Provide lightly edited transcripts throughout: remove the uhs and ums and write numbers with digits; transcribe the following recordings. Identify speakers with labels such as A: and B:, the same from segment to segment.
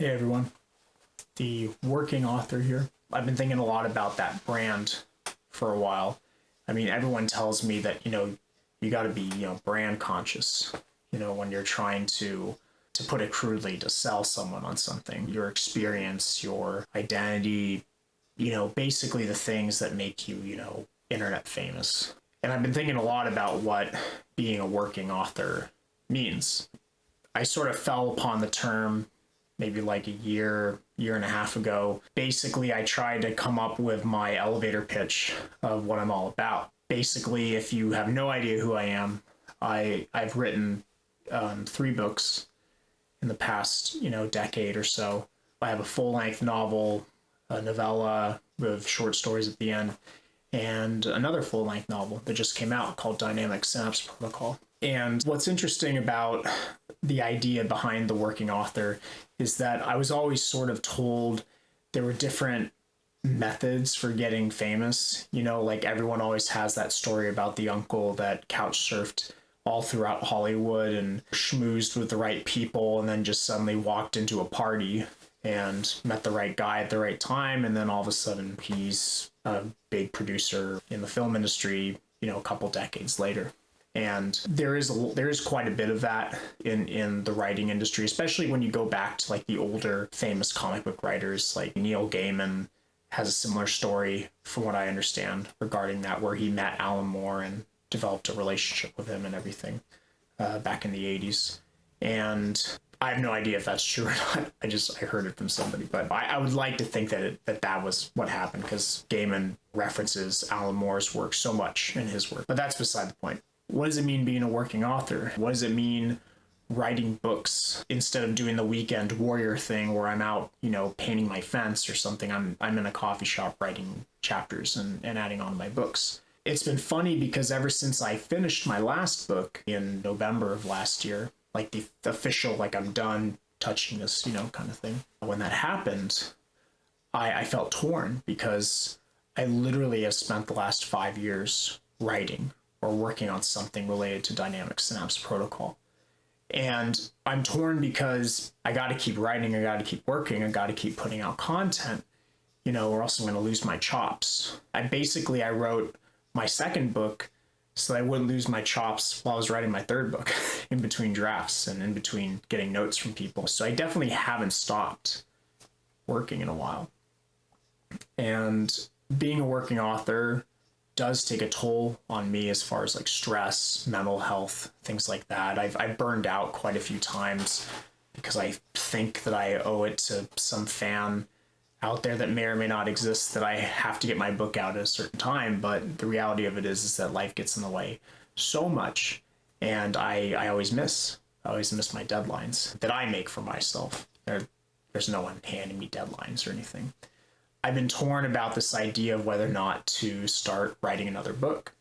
A: Hey everyone, the working author here. I've been thinking a lot about that brand for a while. I mean, everyone tells me that, you got to be, brand conscious, when you're trying to put it crudely, to sell someone on something, your experience, your identity, basically the things that make you, internet famous. And I've been thinking a lot about what being a working author means. I sort of fell upon the term maybe like a year and a half ago. Basically, I tried to come up with my elevator pitch of what I'm all about. Basically, if you have no idea who I am, I've written 3 books in the past, decade or so. I have a full-length novel, a novella with short stories at the end, and another full-length novel that just came out called Dynamic Synapse Protocol. And what's interesting about the idea behind the working author is that I was always sort of told there were different methods for getting famous. Like everyone always has that story about the uncle that couch surfed all throughout Hollywood and schmoozed with the right people and then just suddenly walked into a party and met the right guy at the right time. And then all of a sudden he's a big producer in the film industry, a couple decades later. And there is quite a bit of that in the writing industry, especially when you go back to like the older famous comic book writers. Like Neil Gaiman has a similar story, from what I understand, regarding that, where he met Alan Moore and developed a relationship with him and everything back in the 80s. And I have no idea if that's true or not. I heard it from somebody, but I would like to think that was what happened, because Gaiman references Alan Moore's work so much in his work. But that's beside the point. What does it mean being a working author? What does it mean writing books instead of doing the weekend warrior thing where I'm out, painting my fence or something? I'm in a coffee shop writing chapters and adding on to my books. It's been funny because ever since I finished my last book in November of last year, like the official, like I'm done touching this, kind of thing. When that happened, I felt torn, because I literally have spent the last 5 years writing or working on something related to Dynamic Synapse Protocol. And I'm torn because I got to keep writing, I got to keep working, I got to keep putting out content, or else I'm going to lose my chops. I wrote my second book so that I wouldn't lose my chops while I was writing my third book in between drafts and in between getting notes from people. So I definitely haven't stopped working in a while. And being a working author does take a toll on me as far as like stress, mental health, things like that. I've burned out quite a few times because I think that I owe it to some fan out there that may or may not exist that I have to get my book out at a certain time. But the reality of it is that life gets in the way so much, and I always miss my deadlines that I make for myself. There's no one handing me deadlines or anything. I've been torn about this idea of whether or not to start writing another book.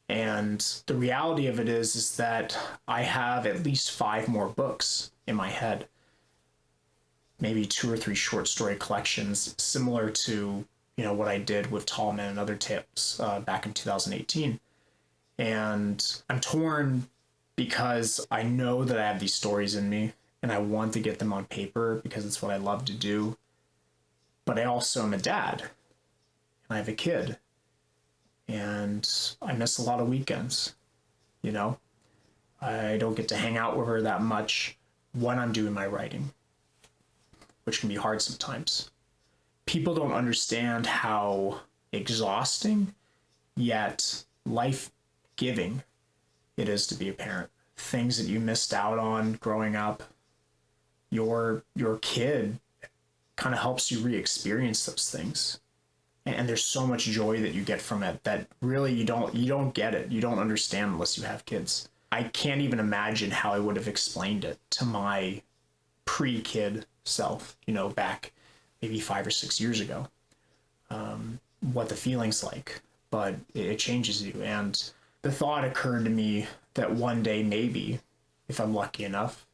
A: And the reality of it is that I have at least 5 more books in my head. Maybe 2 or 3 short story collections, similar to, what I did with Tall Men and Other Tales back in 2018. And I'm torn because I know that I have these stories in me and I want to get them on paper because it's what I love to do. But I also am a dad, and I have a kid, and I miss a lot of weekends, I don't get to hang out with her that much when I'm doing my writing, which can be hard sometimes. People don't understand how exhausting yet life-giving it is to be a parent. Things that you missed out on growing up, your kid kind of helps you re-experience those things, and there's so much joy that you get from it that really you don't get it, you don't understand unless you have kids. I can't even imagine how I would have explained it to my pre-kid self, back maybe 5 or 6 years ago, what the feeling's like. But it changes you, and the thought occurred to me that one day, maybe if I'm lucky enough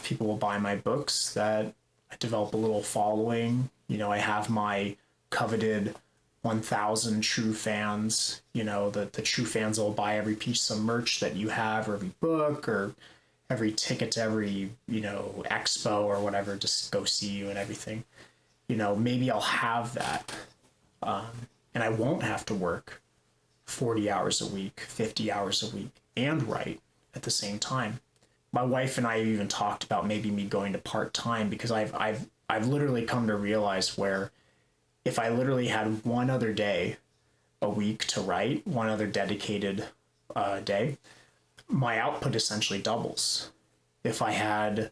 A: people will buy my books, that I develop a little following. I have my coveted 1,000 true fans, the true fans will buy every piece of merch that you have, or every book, or every ticket to every, expo or whatever, just go see you and everything. Maybe I'll have that. And I won't have to work 40 hours a week, 50 hours a week, and write at the same time. My wife and I have even talked about maybe me going to part-time, because I've literally come to realize where if I literally had one other day a week to write, one other dedicated day, my output essentially doubles. If I had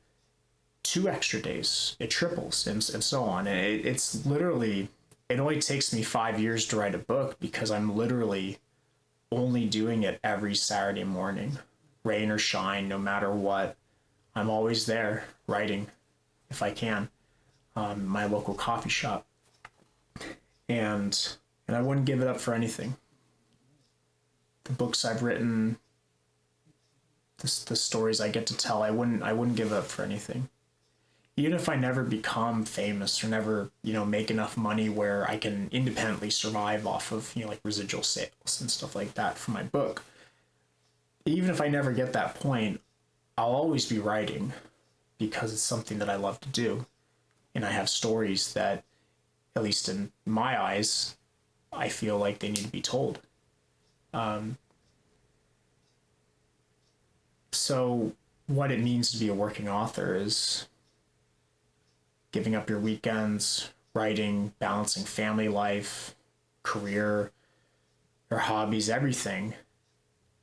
A: 2 extra days, it triples, and so on. And it's literally, it only takes me 5 years to write a book, because I'm literally only doing it every Saturday morning, rain or shine, no matter what. I'm always there writing if I can, my local coffee shop. And I wouldn't give it up for anything. The books I've written, the stories I get to tell, I wouldn't give it up for anything. Even if I never become famous or never, make enough money where I can independently survive off of, like residual sales and stuff like that for my book. Even if I never get that point, I'll always be writing, because it's something that I love to do. And I have stories that, at least in my eyes, I feel like they need to be told. So what it means to be a working author is giving up your weekends, writing, balancing family life, career, your hobbies, everything,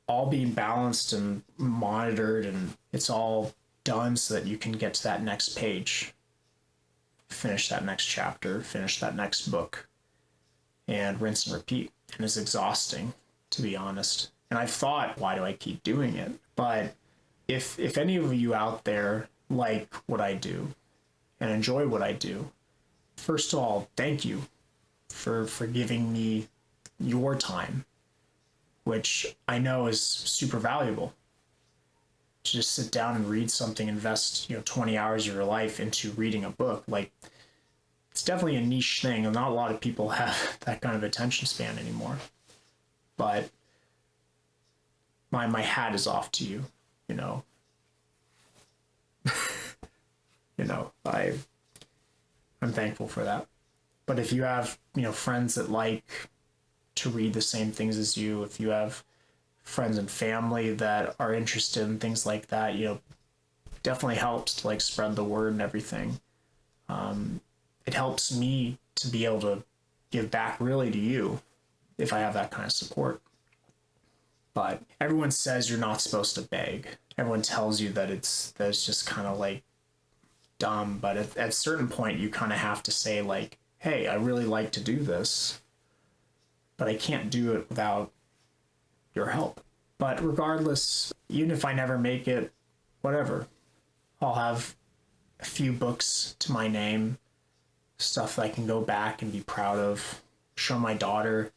A: all being balanced and monitored, and it's all done so that you can get to that next page, finish that next chapter, finish that next book, and rinse and repeat. And it's exhausting, to be honest. And I've thought, why do I keep doing it? But if any of you out there like what I do and enjoy what I do, first of all, thank you for giving me your time, which I know is super valuable. To just sit down and read something, invest 20 hours of your life into reading a book, like, it's definitely a niche thing, and not a lot of people have that kind of attention span anymore. But my hat is off to you. I'm thankful for that. But if you have friends that like to read the same things as you, if you have friends and family that are interested in things like that, definitely helps to like spread the word and everything. It helps me to be able to give back really to you if I have that kind of support. But everyone says you're not supposed to beg. Everyone tells you that it's just kind of like dumb. But at a certain point, you kind of have to say like, hey, I really like to do this, but I can't do it without your help. But regardless, even if I never make it, whatever, I'll have a few books to my name, stuff that I can go back and be proud of, show my daughter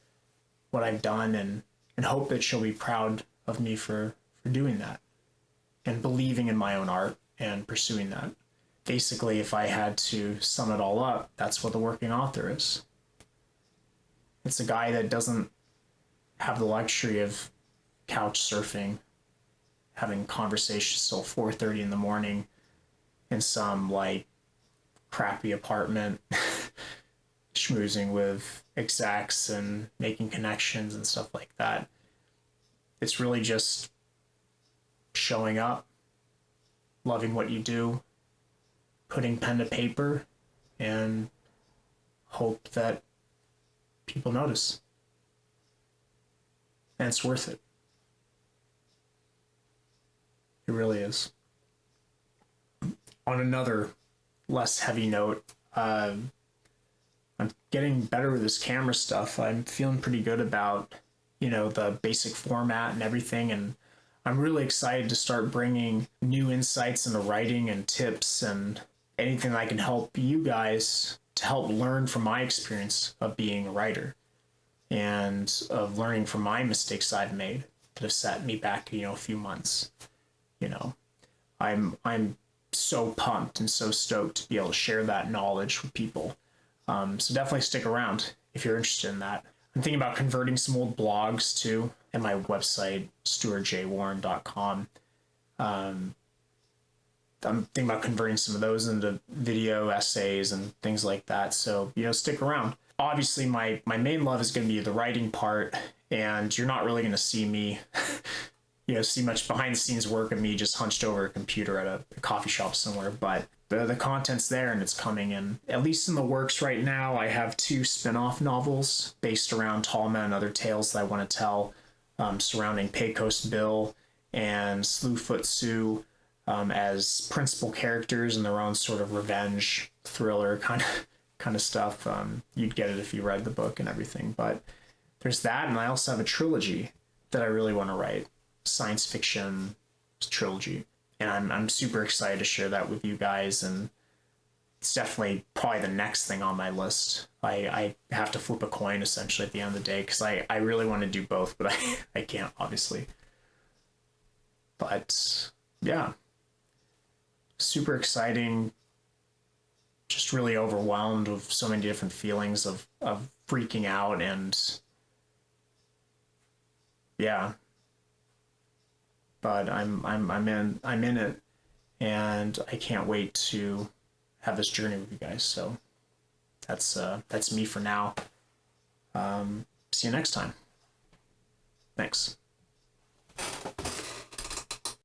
A: what I've done, and hope that she'll be proud of me for doing that and believing in my own art and pursuing that. Basically, if I had to sum it all up, that's what the working author is. It's a guy that doesn't have the luxury of couch surfing, having conversations till 4:30 in the morning in some like crappy apartment, schmoozing with execs and making connections and stuff like that. It's really just showing up, loving what you do, putting pen to paper, and hope that people notice. And it's worth it. It really is. On another less heavy note, I'm getting better with this camera stuff. I'm feeling pretty good about, the basic format and everything. And I'm really excited to start bringing new insights into writing and tips and anything that I can help you guys to help learn from my experience of being a writer and of learning from my mistakes I've made that have set me back, a few months. I'm so pumped and so stoked to be able to share that knowledge with people. So definitely stick around if you're interested in that. I'm thinking about converting some old blogs too, and my website, stuartjwarren.com. I'm thinking about converting some of those into video essays and things like that. So, stick around. Obviously, my main love is going to be the writing part, and you're not really going to see me, see much behind the scenes work of me just hunched over a computer at a coffee shop somewhere. But the content's there and it's coming in. At least in the works right now, I have 2 spin-off novels based around Tallman and other tales that I want to tell, surrounding Pecos Bill and Slewfoot Sue, as principal characters in their own sort of revenge thriller kind of stuff. You'd get it if you read the book and everything. But there's that, and I also have a trilogy that I really want to write, science fiction trilogy, and I'm super excited to share that with you guys. And it's definitely probably the next thing on my list. I have to flip a coin essentially at the end of the day, because I really want to do both, but I can't, obviously. But yeah, super exciting. Just really overwhelmed with so many different feelings of freaking out, and yeah. But I'm in it, and I can't wait to have this journey with you guys. So that's me for now. See you next time. Thanks.